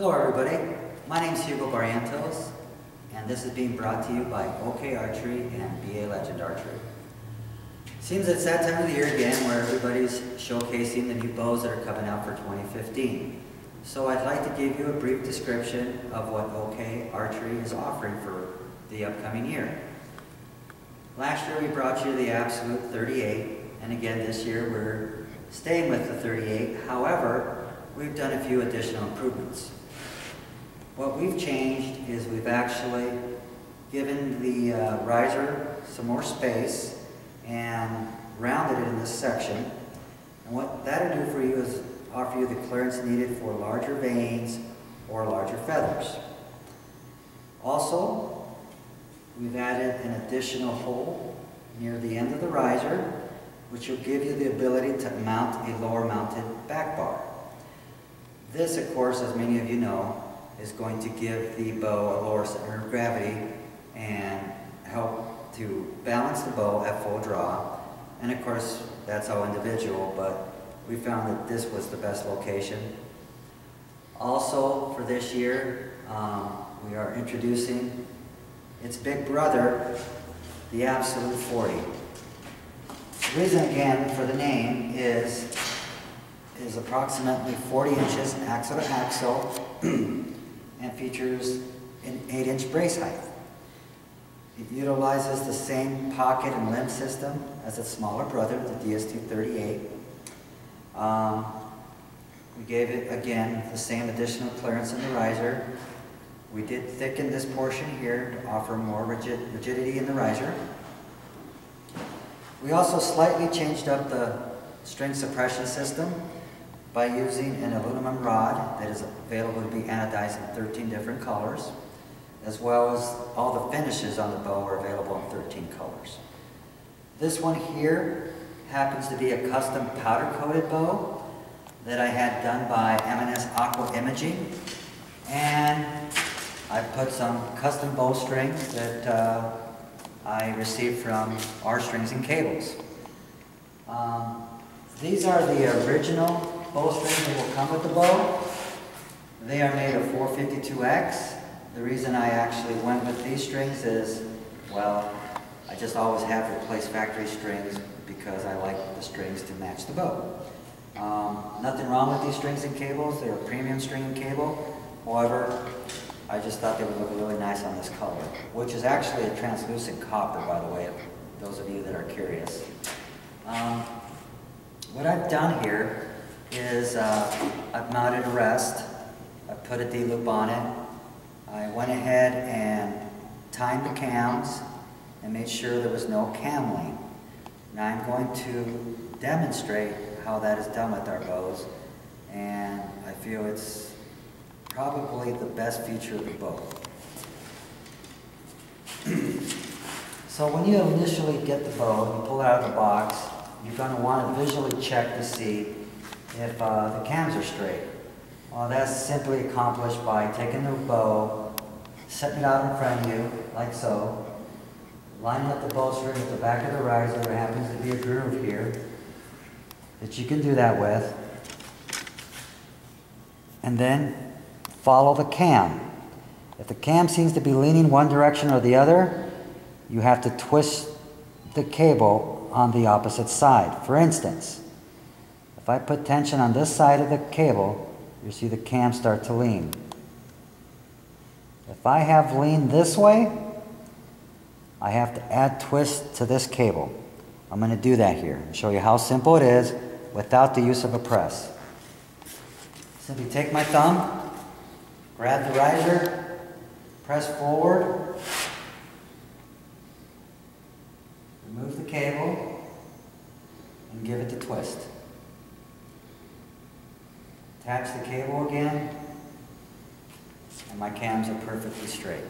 Hello everybody, my name is Hugo Barrientos, and this is being brought to you by OK Archery and BA Legend Archery. Seems it's that time of the year again where everybody's showcasing the new bows that are coming out for 2015. So I'd like to give you a brief description of what OK Archery is offering for the upcoming year. Last year we brought you the Absolute 38, and again this year we're staying with the 38. However, we've done a few additional improvements. What we've changed is we've actually given the riser some more space and rounded it in this section. And what that'll do for you is offer you the clearance needed for larger vanes or larger feathers. Also, we've added an additional hole near the end of the riser, which will give you the ability to mount a lower mounted back bar. This, of course, as many of you know, is going to give the bow a lower center of gravity and help to balance the bow at full draw. And of course, that's all individual, but we found that this was the best location. Also, for this year, we are introducing its big brother, the Absolute 40. The reason, again, for the name is approximately 40 inches axle to axle and features an 8-inch brace height. It utilizes the same pocket and limb system as its smaller brother, the DS238. We gave it, again, the same additional clearance in the riser. We did thicken this portion here to offer more rigidity in the riser. We also slightly changed up the string suppression system by using an aluminum rod that is available to be anodized in 13 different colors, as well as all the finishes on the bow are available in 13 colors. This one here happens to be a custom powder-coated bow that I had done by M&S Aqua Imaging, and I put some custom bow strings that I received from R Strings and Cables. These are the original bowstrings that will come with the bow. They are made of 452X. The reason I actually went with these strings is, well, I just always have replaced factory strings because I like the strings to match the bow. Nothing wrong with these strings and cables. They're a premium string and cable. However, I just thought they would look really nice on this color, which is actually a translucent copper, by the way, those of you that are curious. What I've done here is I've mounted a rest. I put a D-loop on it. I went ahead and timed the cams and made sure there was no cam link. Now I'm going to demonstrate how that is done with our bows, and I feel it's probably the best feature of the bow. So when you initially get the bow and you pull it out of the box, you're going to want to visually check to see if the cams are straight. Well, that's simply accomplished by taking the bow, setting it out in front of you, like so, lining up the bowstring at the back of the riser. There happens to be a groove here that you can do that with. And then follow the cam. If the cam seems to be leaning one direction or the other, you have to twist the cable on the opposite side. For instance, if I put tension on this side of the cable, you see the cam start to lean. If I have lean this way, I have to add twist to this cable. I'm going to do that here and show you how simple it is without the use of a press. Simply take my thumb, grab the riser, press forward, remove the cable, and give it the twist. Attach the cable again, and my cams are perfectly straight.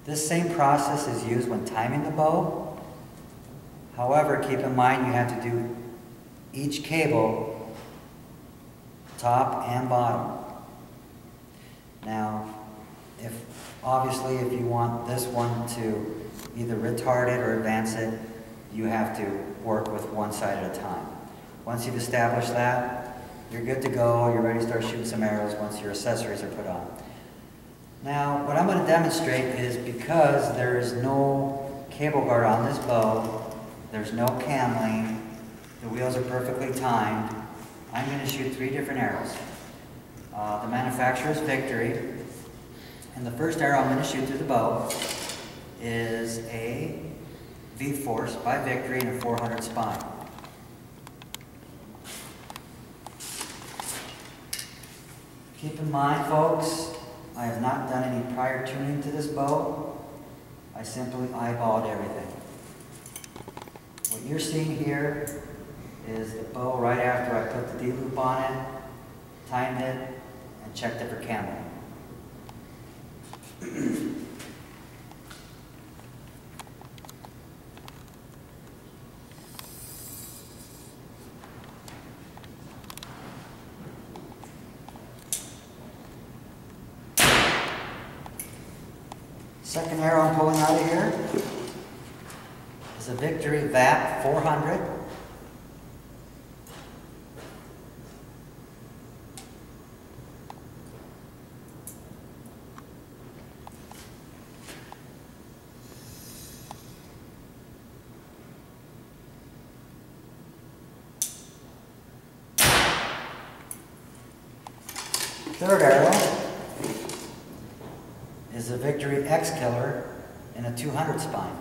This same process is used when timing the bow. However, keep in mind you have to do each cable top and bottom. Now, obviously if you want this one to either retard it or advance it, you have to work with one side at a time. Once you've established that, you're good to go. You're ready to start shooting some arrows once your accessories are put on. Now, what I'm going to demonstrate is because there is no cable guard on this bow, there's no cam link, the wheels are perfectly timed, I'm going to shoot 3 different arrows. The manufacturer's Victory, and the first arrow I'm going to shoot through the bow is a V-Force by Victory in a 400 spine. Keep in mind, folks, I have not done any prior tuning to this bow. I simply eyeballed everything. What you're seeing here is the bow right after I put the D-loop on it, timed it, and checked it for cam link. Second arrow I'm pulling out of here is a Victory VAP 400. Third arrow is a Victory X Killer in a 200 spine.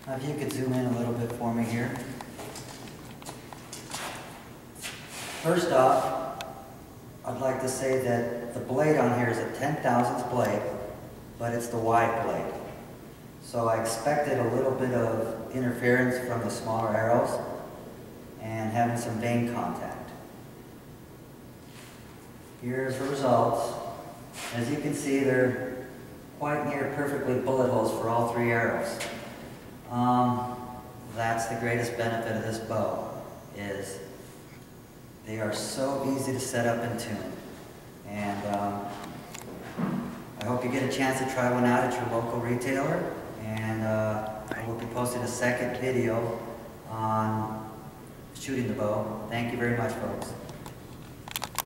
Now if you could zoom in a little bit for me here. First off, I'd like to say that the blade on here is a 10/1000th blade, but it's the wide blade. So I expected a little bit of interference from the smaller arrows and having some vein contact. Here's the results. As you can see, they're quite near perfectly bullet holes for all 3 arrows. That's the greatest benefit of this bow, is they are so easy to set up and tune. And I hope you get a chance to try one out at your local retailer. And I will be posting a second video on shooting the bow. Thank you very much, folks.